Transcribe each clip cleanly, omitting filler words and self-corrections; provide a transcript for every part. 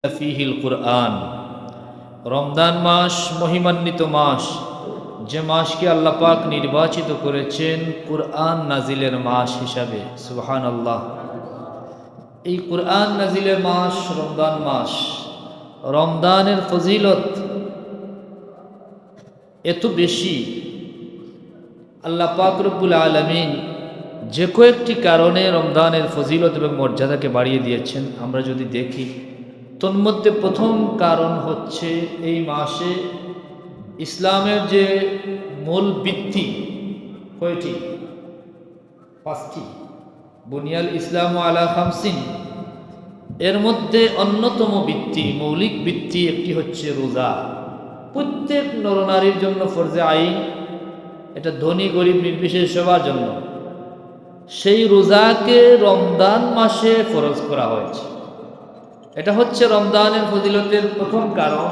ফিহিল কুরআন। রমজান মাস মহিমান্বিত মাস, যে মাসকে আল্লাহ পাক নির্বাচিত করেছেন কুরআন নাজিলের মাস হিসাবে। সুবহানাল্লাহ। এই কুরআন নাজিলের মাস রমজান মাস, রমজানের ফজিলত এত বেশি, আল্লাহ পাক রব্বুল আলামিন যে কয়েকটি কারণে রমজানের ফজিলত এবং মর্যাদাকে বাড়িয়ে দিয়েছেন। আমরা যদি দেখি, তন্মধ্যে প্রথম কারণ হচ্ছে এই মাসে ইসলামের যে মূল ভিত্তি, কয়টি? 5টি। বুনিয়াল ইসলাম আলা খামসিন, এর মধ্যে অন্যতম ভিত্তি, মৌলিক ভিত্তি একটি হচ্ছে রোজা। প্রত্যেক নরনারীর জন্য ফরজে আইন, এটা ধনী গরিব নির্বিশেষে সবার জন্য। সেই রোজাকে রমজান মাসে ফরজ করা হয়েছে। এটা হচ্ছে রমজানের ফজিলতের প্রথম কারণ,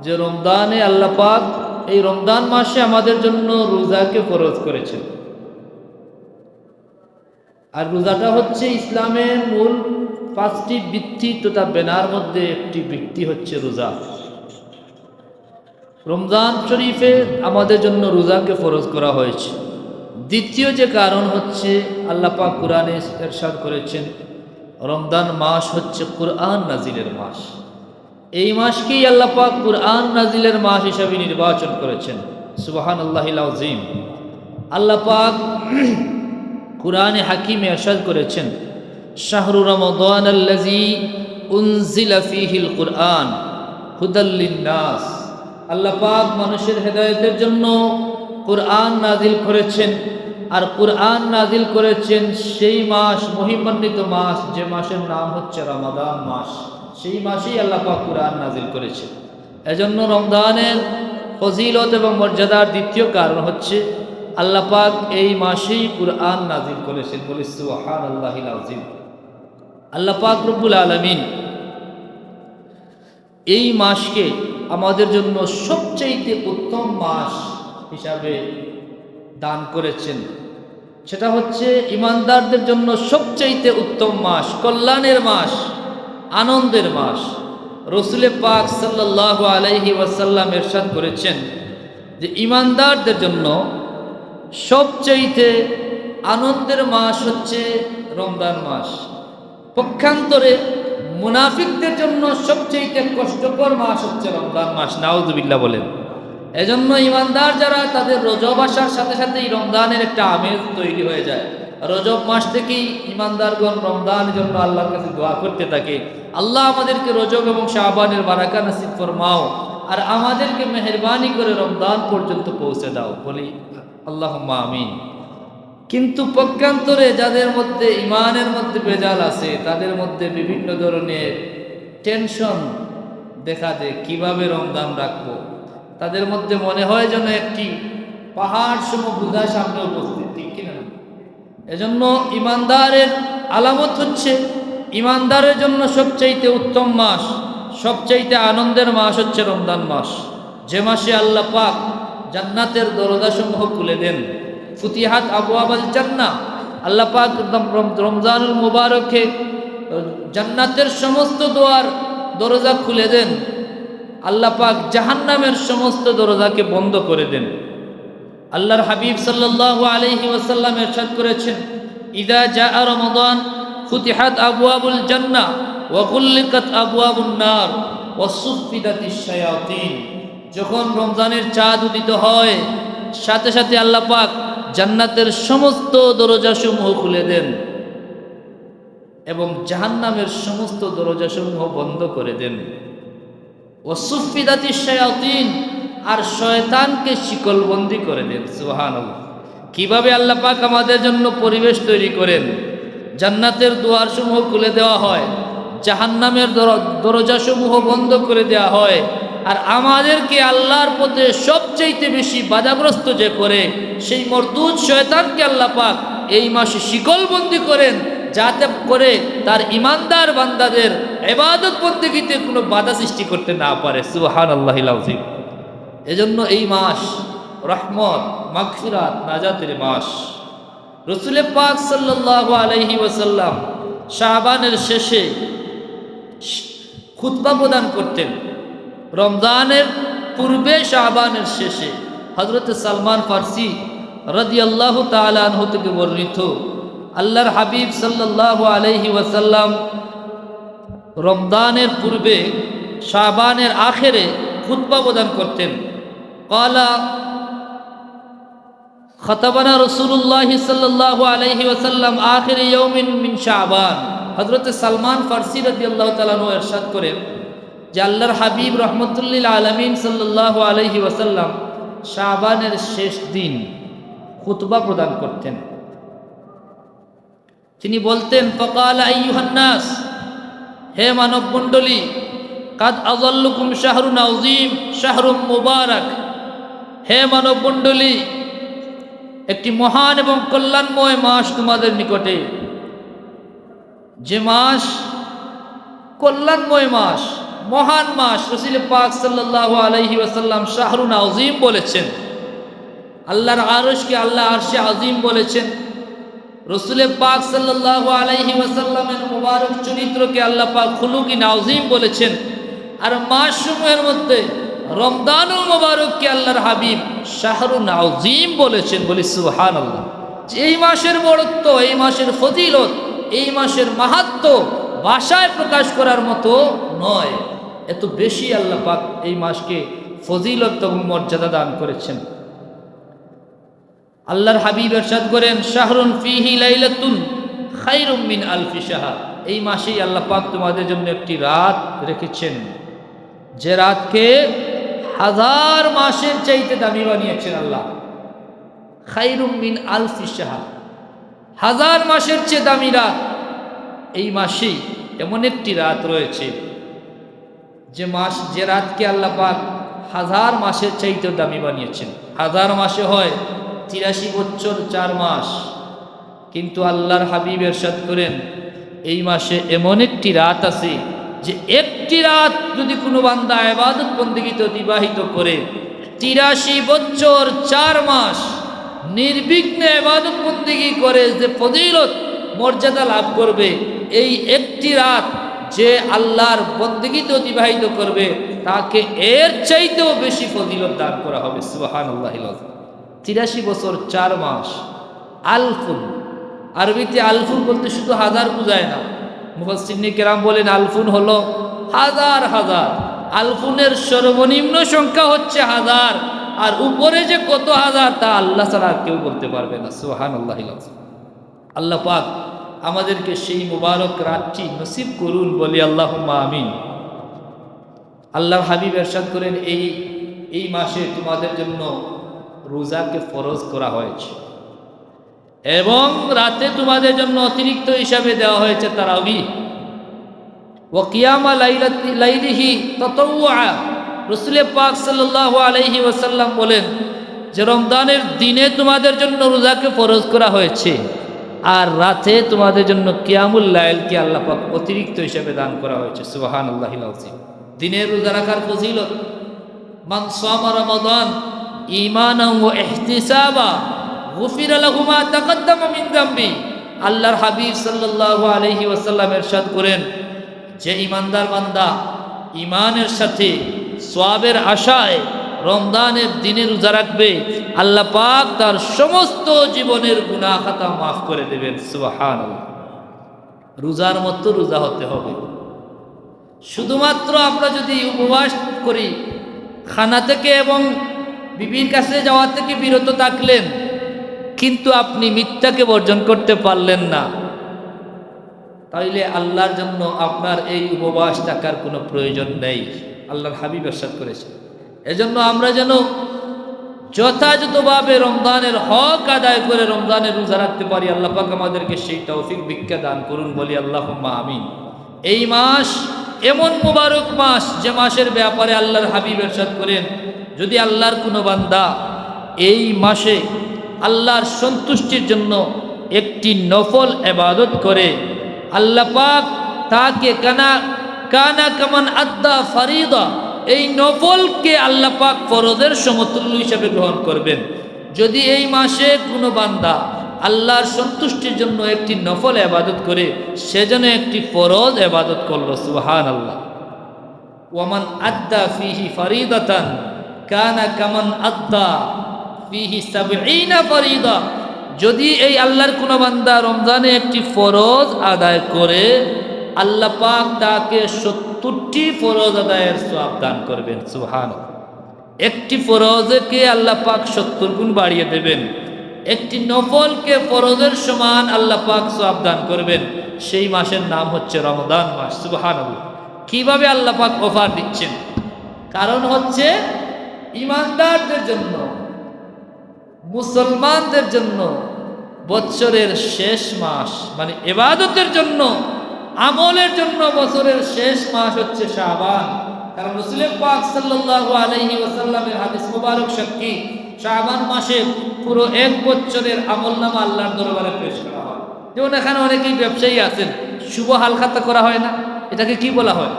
যে রমজানে আল্লাহ পাক এই রমজান মাসে আমাদের জন্য রোজাকে ফরজ করেছেন। আর রোজাটা হচ্ছে ইসলামের মূল 5টি ভিত্তি তথা বেনার মধ্যে একটি ভিত্তি হচ্ছে রোজা। রমজান শরীফে আমাদের জন্য রোজাকে ফরজ করা হয়েছে। দ্বিতীয় যে কারণ হচ্ছে, আল্লাহ পাক কুরআনে ইরশাদ করেছেন রমজান মাস হচ্ছে কুরআন নাজিলের মাস। এই মাসকেই আল্লাহ পাক কুরআন নাজিলের মাস হিসাবে নির্বাচন করেছেন। সুবহানাল্লাহিল আযীম। আল্লাহ পাক কুরআনে হাকিমে ইরশাদ করেছেন, শাহরু রমাদানাল্লাযী উনজিলা ফীহিল কুরআন হুদাল লিন-নাস। আল্লাহ পাক মানুষের হেদায়েতের জন্য কুরআন নাজিল করেছেন। আর কুরআন নাজিল করেছেন সেই মাস, মহিমান্বিত মাস, যে মাসের নাম হচ্ছে রমাদান মাস। সেই মাসেই আল্লাহ পাক কুরআন নাজিল করেছেন। এজন্য রমজানের ফজিলত এবং মর্যাদার দ্বিতীয় কারণ হচ্ছে আল্লাহ পাক এই মাসেই কুরআন নাজিল করেছেন। বলি সুবহানাল্লাহিল আযীম। আল্লাহ পাক রব্বুল আলামিন এই মাসকে আমাদের জন্য সবচেয়ে উত্তম মাস হিসাবে দান করেছেন। সেটা হচ্ছে ইমানদারদের জন্য সবচেয়ে উত্তম মাস, কল্যাণের মাস, আনন্দের মাস। রাসূল পাক সাল্লাল্লাহু আলাইহি ওয়াসাল্লাম ইরশাদ করেছেন যে ইমানদারদের জন্য সবচেয়ে আনন্দের মাস হচ্ছে রমজান মাস। পক্ষান্তরে মুনাফিকদের জন্য সবচেয়ে কষ্টকর মাস হচ্ছে রমজান মাস। নাউযুবিল্লাহ বলেন। এজন্য ইমানদার যারা, তাদের রজব আসার সাথে সাথেই রমজানের একটা আমেজ তৈরি হয়ে যায়। রজব মাস থেকেই ইমানদারগণ রমজানের জন্য আল্লাহর কাছে দোয়া করতে থাকে, আল্লাহ আমাদেরকে রজব এবং শাবানের বারাকা নসিব ফরমাও, আর আমাদেরকে মেহেরবানি করে রমজান পর্যন্ত পৌঁছে দাও। বলি আল্লাহুম্মা আমিন। কিন্তু পক্ষান্তরে যাদের মধ্যে ইমানের মধ্যে ভেজাল আছে, তাদের মধ্যে বিভিন্ন ধরনের টেনশন দেখা দেয়, কিভাবে রমজান রাখবো। তাদের মধ্যে মনে হয় যেন একটি পাহাড় সম বোঝা সামনে উপস্থিত, ঠিক কিনা? এজন্য ইমানদারের আলামত হচ্ছে, ইমানদারের জন্য সবচাইতে উত্তম মাস, সবচাইতে আনন্দের মাস হচ্ছে রমজান মাস। যে মাসে আল্লাহ পাক জান্নাতের দরজাসমূহ খুলে দেন। ফুতিহাত আবওয়াবুল জান্নাহ। আল্লাহ পাক রমজানুল মুবারকে জান্নাতের সমস্ত দরজা খুলে দেন। আল্লাহ পাক জাহান্নামের সমস্ত দরজাকে বন্ধ করে দেন। আল্লাহর হাবিব সাল্লাল্লাহু আলাইহি ওয়াসাল্লাম ইরশাদ করেছেন, ইযা জাআ রমাদান ফুতিহাত আবওয়াবুল জান্নাহ ওয়া গুল্লিকাত আবওয়াবুন নার ওয়া সুফিদাতিশ শায়াতিন। যখন রমজানের চাঁদ উদিত হয়, সাথে সাথে আল্লাহ পাক জান্নাতের সমস্ত দরজাসমূহ খুলে দেন এবং জাহান্নামের সমস্ত দরজাসমূহ বন্ধ করে দেন। ওয়াসুফিদাতিশ শায়াতিন, আর শয়তানকে শিকলবন্দি করে দেন। সুবহানাল্লাহ। কিভাবে আল্লাহ পাক আমাদের জন্য পরিবেশ তৈরি করেন, জান্নাতের দুয়ারসমূহ খুলে দেওয়া হয়, জাহান্নামের দরজাসমূহ বন্ধ করে দেওয়া হয়, আর আমাদেরকে আল্লাহর পথে সবচেয়ে বেশি বাধাগ্রস্ত যে করে, সেই মরদুদ শয়তানকে আল্লাহ পাক এই মাসে শিকলবন্দি করেন, যাতে করে তার ইমানদার বান্দাদের ইবাদত বন্দেগীতে কোনো বাধা সৃষ্টি করতে না পারে। সুবহানাল্লাহিল আযীম। এজন্য এই মাস রহমত, মাগফিরাত, নাজাতের মাস। রাসূল পাক সাল্লাল্লাহু আলাইহি ওয়াসাল্লাম শাবানের শেষে খুতবা প্রদান করতেন। রমজানের পূর্বে শাবানের শেষে হযরত সালমান ফারসি রাদিয়াল্লাহু তাআলা আনহু থেকে বর্ণিত, আল্লাহর হাবিব সাল্লাল্লাহু আলাইহি ওয়াসাল্লাম রমজানের পূর্বে শাবানের আখেরে খুতবা প্রদান করতেন। ক্বালা খতাবানা রাসূলুল্লাহ সাল্লাল্লাহু আলাইহি ওয়াসাল্লাম আখির ইয়াউমিন মিন শাবান। হযরত সালমান ফারসি রাদিয়াল্লাহু তাআলা আনহু ইরশাদ করেন যে আল্লাহর হাবিব রাহমাতুল আলামিন সাল্লাল্লাহু আলাইহি ওয়াসাল্লাম শাবানের শেষ দিন খুতবা প্রদান করতেন। তিনি বলতেন, ফাকালা আইয়ুহান নাস, হে মানব মণ্ডলী, কাদ আযাল্লুকুম শাহরুন আযীম শাহরুম মুবারাক, হে মানব মণ্ডলী, একটি মহান এবং কল্যাণময় মাস তোমাদের নিকটে, যে মাস কল্যাণময় মাস, মহান মাস। রাসূল পাক সাল্লাল্লাহু আলাইহি ওয়াসাল্লাম শাহরুন আযীম বলেছেন। আল্লাহর আরশকে আল্লাহ আরশে আযীম বলেছেন। রাসূল পাক সাল্লাল্লাহু আলাইহি ওয়াসাল্লামের মুবারক চরিত্রকে আল্লাহ পাক খুলুকিন আযীম বলেছেন। আর মাসসমূহের মধ্যে রমজানুল মুবারককে আল্লাহর হাবিব শাহরুন আযীম বলেছেন। বলি সুবহানাল্লাহ। এই মাসের বড়ত্ব, এই মাসের ফজিলত, এই মাসের মাহাত্ম্য ভাষায় প্রকাশ করার মতো নয়। এত বেশি আল্লাহ পাক এই মাসকে ফজিলত এবং মর্যাদা দান করেছেন। আল্লাহর হাবিব ইরশাদ করেন, শাহরুন ফিহি লাইলাতুন খায়রুম মিন আলফি শাহর। এই মাসেই আল্লাহ পাক তোমাদের জন্য একটি রাত রেখেছেন, যে রাতকে হাজার মাসের চাইতে দামি বানিয়েছেন আল্লাহ। খায়রুম মিন আলফি শাহর, হাজার মাসের চেয়ে দামি রাত। এই মাসেই এমন একটি রাত রয়েছে যে রাতকে আল্লাহ পাক হাজার মাসের চাইতে দামি বানিয়েছেন। হাজার মাসে হয় ৮৩ বছর ৪ মাস, কিন্তু আল্লাহর হাবিব ইরশাদ করেন এই মাসে এমন একটি রাত আছে যে একটি রাত যদি কোনো বান্দা ইবাদত বন্দেগীতে অতিবাহিত করে ৮৩ বছর ৪ মাস নির্বিঘ্নে ইবাদত বন্দেগী করে যে ফজিলত মর্যাদা লাভ করবে, এই একটি রাত যে আল্লাহর বন্দেগীতে অতিবাহিত করবে তাকে এর চাইতেও বেশি ফজিলত দান করা হবে। সুবহানাল্লাহিল আযীম। ৮৩ বছর ৪ মাস। আলফুন, আরবিতে আলফুন বলতে শুধু হাজার বোঝায় না। মুফাসসিরিনে কেরাম বলেন আলফুন হলো হাজার হাজার। আলফুনের সর্বনিম্ন সংখ্যা হচ্ছে হাজার, আর উপরে যে কত হাজার তা আল্লাহ ছাড়া কেউ বলতে পারবে না। সুবহানাল্লাহিল আযীম। আল্লাহ পাক আমাদেরকে সেই মুবারক রাতটি নসিব করুন, বলি আল্লাহুম্মা আমিন। আল্লাহর হাবিব ইরশাদ করেন এই মাসে তোমাদের জন্য রোজাকে ফরজ করা হয়েছে এবং রাতে তোমাদের জন্য অতিরিক্ত হিসাবে দেওয়া হয়েছে তারাবি ওয়া কিয়ামা লাইলিহি তাতাওয়া। রাসূল পাক সাল্লাল্লাহু আলাইহি ওয়াসাল্লাম বলেন যে রমজানের দিনে তোমাদের জন্য রোজাকে ফরজ করা হয়েছে, আর রাতে তোমাদের জন্য কিয়ামুল লাইলকে আল্লাহ পাক অতিরিক্ত হিসাবে দান করা হয়েছে। সুবহানাল্লাহিল আযীম। দিনের রোজা রাখার ফজিলত, মান সামা রমাদান ঈমানান ওয়া ইহতিসাবা গুফিরা লাহু মা তাকাদ্দামা মিন যামবি। আল্লাহর হাবিব সাল্লাল্লাহু আলাইহি ওয়াসাল্লাম ইরশাদ করেন যে ইমানদার বান্দা ঈমানের সাথে সওয়াবের আশায় রমজানের দিনে রোজা রাখবে, আল্লাহ পাক তার সমস্ত জীবনের গুনাহ খাতা মাফ করে দেবেন। সুবহানাল্লাহ। রোজার মতো রোজা হতে হবে। শুধুমাত্র আমরা যদি উপবাস করি, খানা থেকে এবং বিবির কাছে যাওয়া থেকে বিরত থাকলেন, কিন্তু আপনি মিথ্যাকে বর্জন করতে পারলেন না, তাইলে আল্লাহর জন্য আপনার এই উপবাস থাকার কোনো প্রয়োজন নেই। আল্লাহর হাবিব ইরশাদ করেছেন। এজন্য আমরা যেন যথাযথভাবে রমজানের হক আদায় করে রমজানের রোজা রাখতে পারি। আল্লাহ পাক আমাদেরকে সেই তৌফিক ভিক্ষা দান করুন, বলি আল্লাহুম্মা আমিন। এই মাস এমন মুবারক মাস যে মাসের ব্যাপারে আল্লাহর হাবিব ইরশাদ করেন যদি আল্লাহর কোনো বান্দা এই মাসে আল্লাহর সন্তুষ্টির জন্য একটি নফল ইবাদত করে, আল্লাহ পাক তাকে কানা কামান আদ্দা ফারিদা, এই নফলকে আল্লাহ পাক ফরজের সমতুল্য হিসাবে গ্রহণ করবেন। যদি এই মাসে কোনো বান্দা আল্লাহর সন্তুষ্টির জন্য একটি নফল ইবাদত করে, সেজন্য একটি ফরজ ইবাদত করলো। সুবহানাল্লাহ। ওয়ামান আদ্দা ফিহি ফারিদাতান কানা কামান আদ্দা ফিহি সাবঈনা ফারিদা। যদি এই আল্লাহর কোন বান্দা রমজানে একটি ফরজ আদায় করে, আল্লাহ পাক তাকে 70টি ফরজ আদায়ের সওয়াব দান করবেন। সুবহানাল্লাহ। একটি ফরজকে আল্লাহ পাক 70 গুণ বাড়িয়ে দেবেন, একটি নফলকে ফরজের সমান আল্লাহ পাক সওয়াব দান করবেন। সেই মাসের নাম হচ্ছে রমজান মাস। সুবহানাল্লাহ। কিভাবে আল্লাহ পাক অফার দিচ্ছেন? কারণ হচ্ছে ঈমানদারদের জন্য, মুসলমানদের জন্য বছরের শেষ মাস, মানে ইবাদতের জন্য, আমলের জন্য বছরের শেষ মাস হচ্ছে শাবান। কারণ রাসূল পাক সাল্লাল্লাহু আলাইহি ওয়াসাল্লামের হাদিস মুবারক সাক্ষী, শাবান মাসে পুরো এক বছরের আমলনামা আল্লাহর দরবারে পেশ করা হয়। যেমন এখানে অনেকেই ব্যবসায়ী আছেন, শুভ হালখাতা করা হয় না? এটাকে কি বলা হয়?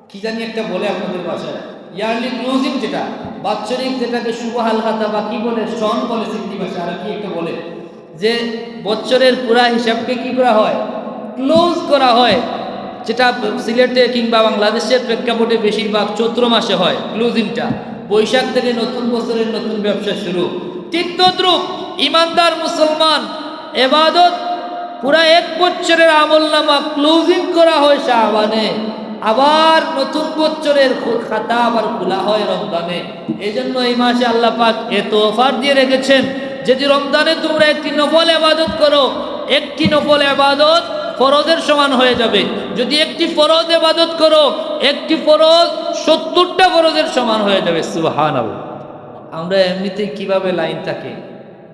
কি জানি একটা বলে আপনাদের ভাষায়, ইয়ারলি ক্লোজিং, যেটা বাৎসরিক, যেটাকে শুভ হালখাতা বা কি বলে, সন বলে সিন্ধি ভাষা, আর কি একটা বলে, যে বছরের পুরা হিসাবকে কি করা হয়? ক্লোজ করা হয়। যেটা সিলেটে কিংবা বাংলাদেশের প্রেক্ষাপটে বেশিরভাগ চৈত্র মাসে হয় ক্লোজিংটা। বৈশাখ থেকে নতুন বছরের নতুন ব্যবসা শুরু। ঠিক তদ্রূপ ঈমানদার মুসলমান ইবাদত পুরা এক বছরের আমলনামা ক্লোজিং করা হয় শাবানে, আবার নতুন বছরের খাতা আবার খোলা হয় রমজানে। এই জন্য এই মাসে আল্লাহ পাক এত অফার দিয়ে রেখেছেন, যদি রমজানে তোমরা একটি নফল ইবাদত করো, একটি নফল ইবাদত ফরজের সমান হয়ে যাবে। যদি একটি ফরজ ইবাদত করো, একটি ফরজ 70টা ফরজের সমান হয়ে যাবে। সুবহানাল্লাহ। আমরা এমনিতেই কিভাবে লাইন থাকে,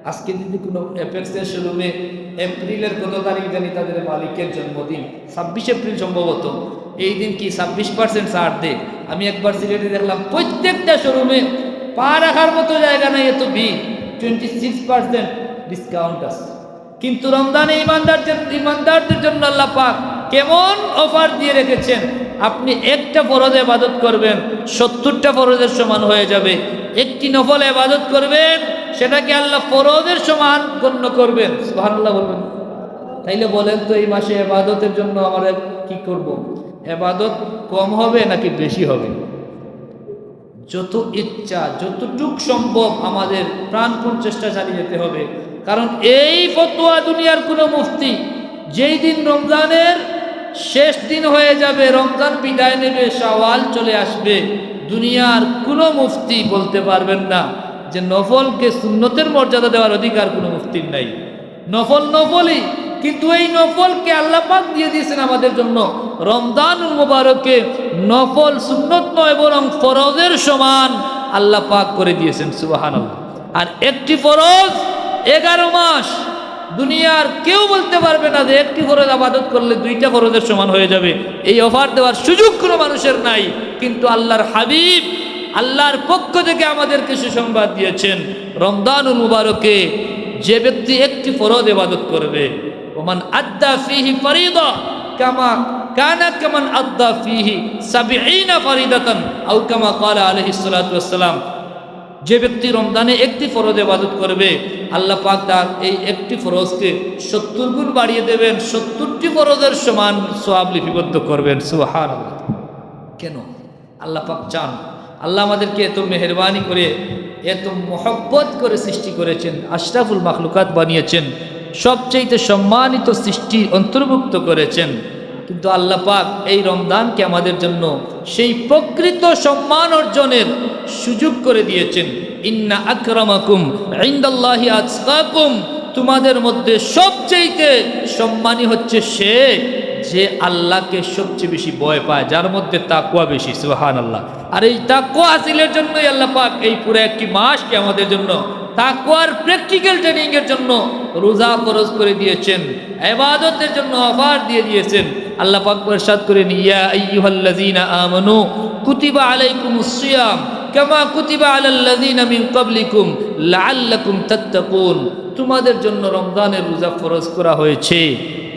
আজকে যদি কোনো অ্যাপেক্সের শোরুমে এপ্রিলের কত তারিখ জানি তাদের মালিকের জন্মদিন, 26 এপ্রিল সম্ভবত, এই দিন কি 26% ছাড় দেয়। আমি একবার সিলেটে দেখলাম প্রত্যেকটা শোরুমে পা রাখার মতো জায়গা নাই, এত ভিড়, 26% ডিসকাউন্ট আছে। কিন্তু রমজানে ঈমানদারদের জন্য আল্লাহ পাক কেমন অফার দিয়ে রেখেছেন! আপনি একটা ফরজ ইবাদত করবেন, 70টা ফরজের সমান হয়ে যাবে। একটি নফল ইবাদত করবেন, সেটাকে আল্লাহ ফরজের সমান গণ্য করবেন। সুবহানাল্লাহ বলবেন। তাইলে বলেন তো, এই মাসে ইবাদতের জন্য আমরা কি করব? ইবাদত কম হবে নাকি বেশি হবে? যত ইচ্ছা, যতটুক সম্ভব আমাদের প্রাণপণ চেষ্টা চালিয়ে যেতে হবে। কারণ এই ফতোয়া দুনিয়ার কোনো মুফতি, যেই দিন রমজানের শেষ দিন হয়ে যাবে, রমজান বিদায় নেবে, শাওয়াল চলে আসবে, দুনিয়ার কোনো মুফতি বলতে পারবেন না যে নফলকে সুন্নতের মর্যাদা দেওয়ার অধিকার কোনো মুফতির নাই। নফল নফলই, কিন্তু এই নফলকে আল্লাহ পাক দিয়ে দিয়েছেন আমাদের জন্য। রমজানুল মুবারকে নফল সুন্নত নয়, বরং ফরজের সমান আল্লাহ পাক করে দিয়েছেন। সুবহানাল্লাহ। আর একটি ফরজ 11 মাস, দুনিয়ার কেউ বলতে পারবে না যে একটি ফরজ ইবাদত করলে 2টা ফরজের সমান হয়ে যাবে। এই অফার দেওয়ার সুযোগ কোনো মানুষের নাই, কিন্তু আল্লাহর হাবিব আল্লাহর পক্ষ থেকে আমাদেরকে সুসংবাদ দিয়েছেন, রমজানুল মুবারকে যে ব্যক্তি একটি ফরজ ইবাদত করবে, ওমান আদ্দা ফিহি ফারিদা কামা কানা কামান আদ্দা ফিহি 70 ফারিদাতান আও কামা ক্বালা আলাইহিস সালাতু ওয়াস সালাম, যে ব্যক্তি রমজানে একটি ফরজ ইবাদত করবে, আল্লাহ পাক তার এই একটি ফরজকে 70 গুণ বাড়িয়ে দেবেন, 70টি ফরজের সমান সওয়াব লিপিবদ্ধ করবেন। সুবহানাল্লাহ। কেন? আল্লাহ পাক চান। আল্লাহ আমাদেরকে এত মেহেরবানি করে, এত মহব্বত করে সৃষ্টি করেছেন, আশরাফুল মাখলুকাত বানিয়েছেন, সবচেয়ে সম্মানিত সৃষ্টি অন্তর্ভুক্ত করেছেন। কিন্তু আল্লাহ পাক এই রমজানকে আমাদের জন্য সেই প্রকৃত সম্মান অর্জনের সুযোগ করে দিয়েছেন। ইন্না আকরামাকুম ইনদাল্লাহি আতকাকুম, তোমাদের মধ্যে সবচেয়ে সম্মানী হচ্ছে সে যে আল্লাহকে সবচেয়ে বেশি ভয় পায়, যার মধ্যে তাকওয়া বেশি। সুবহানাল্লাহ। আর এই তাকওয়া হাসিলের জন্যই আল্লাহ পাক এই পুরো একটি মাসকে আমাদের জন্য তাকওয়ার প্র্যাকটিক্যাল ট্রেনিং এর জন্য রোজা ফরজ করে দিয়েছেন, ইবাদতের জন্য অফার দিয়ে দিয়েছেন। আল্লাহ পাক ইরশাদ করেন, ইয়া আইয়ুহাল্লাযীনা আমানু কুতিবা আলাইকুমুস সিয়াম কামা কুতিবা আলাল্লাযীনা মিন ক্বাবলিকুম লাআল্লাকুম তাত্তাকুন, তোমাদের জন্য রমজানের রোজা ফরজ করা হয়েছে,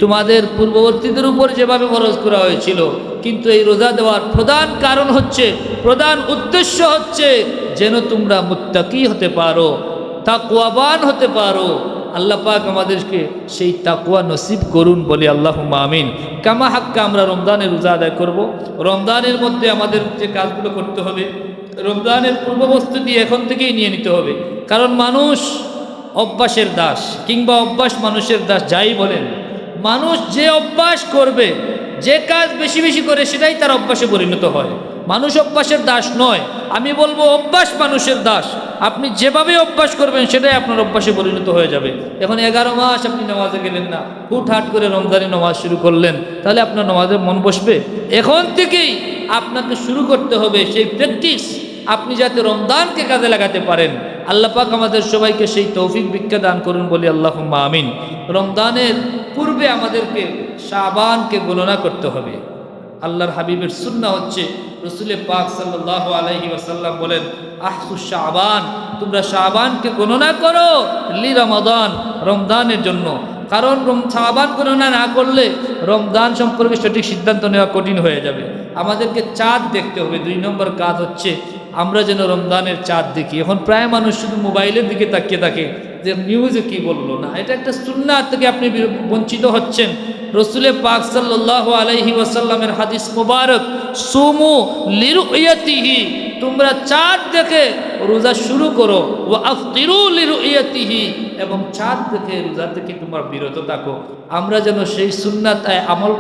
তোমাদের পূর্ববর্তীদের উপর যেভাবে ফরজ করা হয়েছিল। কিন্তু এই রোজা দেওয়ার প্রধান কারণ হচ্ছে, প্রধান উদ্দেশ্য হচ্ছে যেন তোমরা মুত্তাকি হতে পারো, তাকওয়াবান হতে পারো, আল্লাহ পাক আমাদেরকে সেই তাকওয়া নসিব করুন বলি আল্লাহুম্মা আমিন। কামা হাক্কা আমরা রমজানের রোজা আদায় করব। রমজানের মধ্যে আমাদের যে কাজগুলো করতে হবে, রমজানের পূর্ববস্তুতি এখন থেকেই নিয়ে নিতে হবে। কারণ মানুষ অভ্যাসের দাস, কিংবা অভ্যাস মানুষের দাস, যাই বলেন, মানুষ যে অভ্যাস করবে, যে কাজ বেশি বেশি করে, সেটাই তার অভ্যাসে পরিণত হয়। মানুষ অভ্যাসের দাস নয়, আমি বলবো অভ্যাস মানুষের দাস। আপনি যেভাবে অভ্যাস করবেন সেটাই আপনার অভ্যাসে পরিণত হয়ে যাবে। এখন 11 মাস আপনি নামাজে গেলেন না, হুটহাট করে রমজানে নামাজ শুরু করলেন, তাহলে আপনার নামাজে মন বসবে? এখন থেকেই আপনাকে শুরু করতে হবে সেই প্র্যাকটিস, আপনি যাতে রমজানকে কাজে লাগাতে পারেন। আল্লাহ পাক আমাদের সবাইকে সেই তৌফিক ভিক্ষা দান করুন বলি আল্লাহুম্মা আমিন। রমজানের পূর্বে আমাদেরকে শাবানকে গণনা করতে হবে। আল্লাহর হাবিবের সুন্নাহ হচ্ছে, রসুল পাক সাল্লাল্লাহু আলাইহি ওয়াসাল্লাম বলেন, আহসুস শাবান, তোমরা শাবানকে গণনা করো লি রমাদান, রমজানের জন্য। কারণ শাবান গণনা না করলে রমজান সম্পর্কে সঠিক সিদ্ধান্ত নেওয়া কঠিন হয়ে যাবে। আমাদেরকে চাঁদ দেখতে হবে। 2 নম্বর কাজ হচ্ছে আমরা যেন রমজানের চাঁদ দেখি। এখন প্রায় মানুষ শুধু মোবাইলের দিকে তাকিয়ে থাকে যে নিউজে কি বললো না, এটা একটা সুন্নাত থেকে আপনি বঞ্চিত হচ্ছেন। রসুলে পাক সাল্লাল্লাহু আলাইহি ওয়াসাল্লামের হাদিস মুবারক, সুমু লিরুয়াতিহি, তোমরা চাঁদ দেখে রোজা শুরু করো, ওয়া আফতিরু লিরুয়াতিহি, এবং চাঁদ দেখে রোজা থেকে তোমরা বিরত থাকো। আমরা যেন সেই সুন্নাতে আমল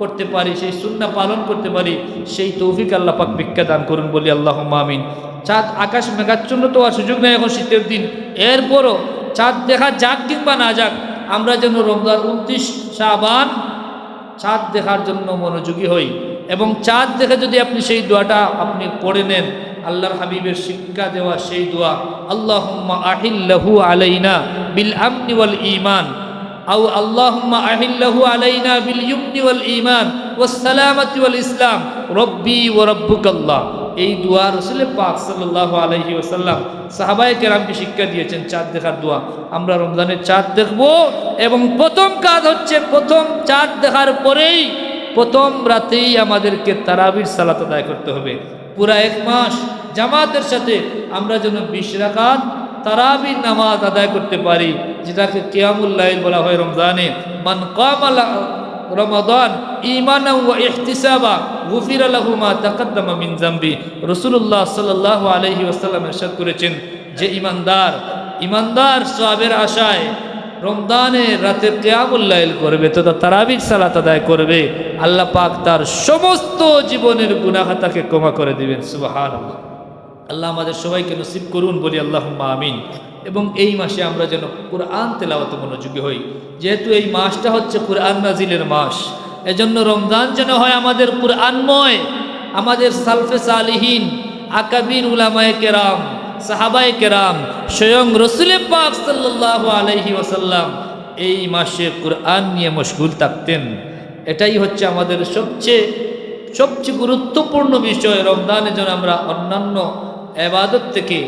করতে পারি, সেই সুন্নাহ পালন করতে পারি, সেই তৌফিক আল্লাহ পাক ভিক্ষা দান করুন বলি আল্লাহুম্মা আমিন। চাঁদ আকাশ মেঘাচ্ছন্ন তো আর সুযোগ নেই এখন শীতের দিন, এরপরও চাঁদ দেখা যাক কিংবা না যাক, আমরা যেন রমজান 29 শাবান চাঁদ দেখার জন্য মনোযোগী হই। এবং চাঁদ দেখে যদি আপনি সেই দোয়াটা আপনি পড়ে নেন, আল্লাহর হাবিবের শিক্ষা দেওয়া সেই দোয়া, আল্লাহুম্মা আহিল্লাহু আলাইনা বিল আমনি ওয়াল ঈমান, আও আল্লাহুম্মা আহিল্লাহু আলাইনা বিল ইয়ুমনি ওয়াল ঈমান ওয়াস সালামাতি ওয়াল ইসলাম রব্বি ওয়া রাব্বুকাল্লাহ। এই দোয়া রাসূল পাক সাল্লাল্লাহু আলাইহি ওয়াসাল্লাম সাহাবায়ে কেরামকে শিক্ষা দিয়েছেন, চাঁদ দেখার দোয়া। আমরা রমজানের চাঁদ দেখব, এবং প্রথম কাজ হচ্ছে প্রথম চাঁদ দেখার পরেই প্রথম রাতেই আমাদেরকে তারাবির সালাত আদায় করতে হবে। পুরা 1 মাস জামাতের সাথে আমরা যেন 20 রাকাত তারাবির নামাজ আদায় করতে পারি, যেটাকে কিয়ামুল লাইল বলা হয় রমজানে। মান কামা রমাদান ঈমানান ওয়া ইহতিসাবা গুফিরা লাহু মা তাকাদ্দামা মিন যামবি। রাসূলুল্লাহ সাল্লাল্লাহু আলাইহি ওয়াসাল্লাম ইরশাদ করেছেন যে ইমানদার সওয়াবের আশায় রমজানে রাতে কিয়ামুল লাইল করবে, তথা তারাবির সালাত আদায় করবে, আল্লাহ পাক তার সমস্ত জীবনের গুনাহ খাতাকে ক্ষমা করে দিবেন। সুবহানাল্লাহ। আল্লাহ আমাদের সবাইকে নসিব করুন বলি আল্লাহুম্মা আমিন। এবং এই মাসে আমরা যেন কুরআন তেলাওয়াতে মনোযোগী হই। যেহেতু এই মাসটা হচ্ছে কুরআন নাজিলের মাস, এজন্য রমজান যেন হয় আমাদের কুরআনময়। আমাদের সালফে সালিহিন, আকাবির উলামায়ে কেরাম, সাহাবায়ে কেরাম, স্বয়ং রসুল পাক সাল্লাল্লাহু আলাইহি ওয়াসাল্লাম এই মাসে কুরআন নিয়ে মশগুল থাকতেন। এটাই হচ্ছে আমাদের সবচেয়ে গুরুত্বপূর্ণ বিষয়। রমজানে যেন আমরা অন্যান্য ইবাদত থেকে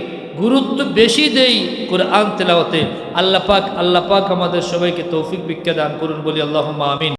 গুরুত্ব বেশি দেই কুরআন তেলাওয়াতে। আল্লাহ পাক আমাদের সবাইকে তৌফিক ভিক্ষা দান করুন বলি আল্লাহুম্মা আমিন।